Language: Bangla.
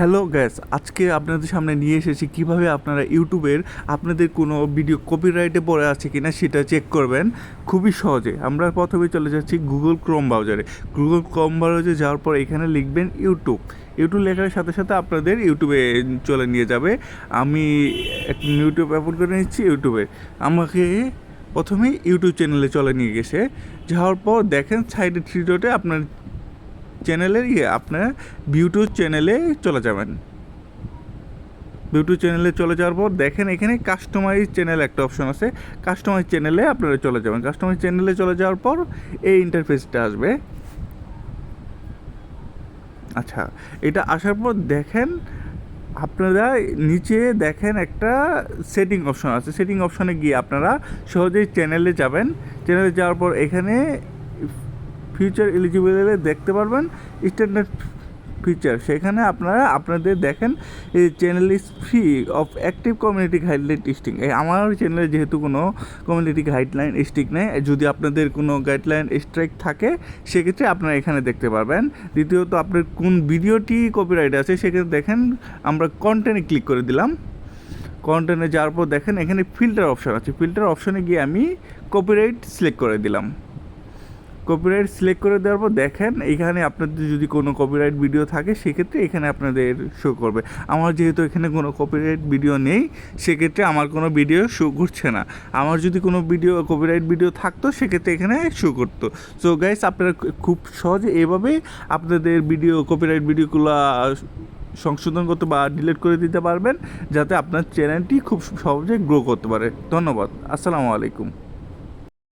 হ্যালো গ্যাস, আজকে আপনাদের সামনে নিয়ে এসেছি কিভাবে আপনারা ইউটিউবের আপনাদের কোনো ভিডিও কপিরাইটে পড়ে আছে কিনা সেটা চেক করবেন খুবই সহজে। আমরা প্রথমে চলে যাচ্ছি গুগল ক্রোম ব্রাউজারে। গুগল ক্রোম ব্রাউজারে যাওয়ার পর এখানে লিখবেন ইউটিউব। ইউটিউব লেখার সাথে সাথে আপনাদের ইউটিউবে চলে নিয়ে যাবে। আমি একটা ইউটিউব ওপেন করে নিচ্ছি। ইউটিউবে আমাকে প্রথমেই ইউটিউব চ্যানেলে চলে নিয়ে গেছে। যাওয়ার পর দেখেন সাইডে থ্রি ডটে আপনার চ্যানেলের আপনার ইউটিউব চ্যানেলে চলে যাবেন। ইউটিউব চ্যানেলে চলে যাওয়ার পর দেখেন এখানে কাস্টমাইজ চ্যানেল একটা অপশন আছে। কাস্টমাইজ চ্যানেলে আপনারা চলে যাবেন। কাস্টমাইজ চ্যানেলে চলে যাওয়ার পর এই ইন্টারফেসটা আসবে। আচ্ছা, এটা আসার পর দেখেন আপনারা নিচে দেখেন একটা সেটিং অপশন আছে। সেটিং অপশনে গিয়ে আপনারা সহজেই চ্যানেলে যাবেন। চ্যানেলে যাওয়ার পর এখানে ফিউচার এলিজিবল দেখতে পারবেন স্ট্যান্ডার্ড ফিচার। সেখানে আপনারা আপনাদের দেখেন এই channel is free of active community guideline strike. আমার চ্যানেলে যেহেতু কোনো কমিউনিটি গাইডলাইন স্ট্রিক নেই, যদি আপনাদের কোনো গাইডলাইন স্ট্রাইক থাকে সেক্ষেত্রে আপনারা এখানে দেখতে পারবেন। দ্বিতীয়ত আপনার কোন ভিডিওটি কপিরাইট আছে সেক্ষেত্রে দেখেন আমরা কন্টেন্টে ক্লিক করে দিলাম। কন্টেন্টে যাওয়ার পর দেখেন এখানে ফিল্টার অপশন আছে। ফিল্টার অপশনে গিয়ে আমি কপিরাইট সিলেক্ট করে দিলাম। কপিরাইট সিলেক্ট করে দেওয়ার পর দেখেন এখানে আপনাদের যদি কোনো কপিরাইট ভিডিও থাকে সেক্ষেত্রে এখানে আপনাদের শো করবে। আমার যেহেতু এখানে কোনো কপিরাইট ভিডিও নেই সেক্ষেত্রে আমার কোনো ভিডিও শো করছে না। আমার যদি কোনো ভিডিও কপিরাইট ভিডিও থাকতো সেক্ষেত্রে এখানে শো করতো। সো গাইস, আপনারা খুব সহজে এভাবেই আপনাদের ভিডিও কপিরাইট ভিডিওগুলো সংশোধন করতে বা ডিলিট করে দিতে পারবেন, যাতে আপনার চ্যানেলটি খুব সহজে গ্রো করতে পারে। ধন্যবাদ। আসসালামু আলাইকুম।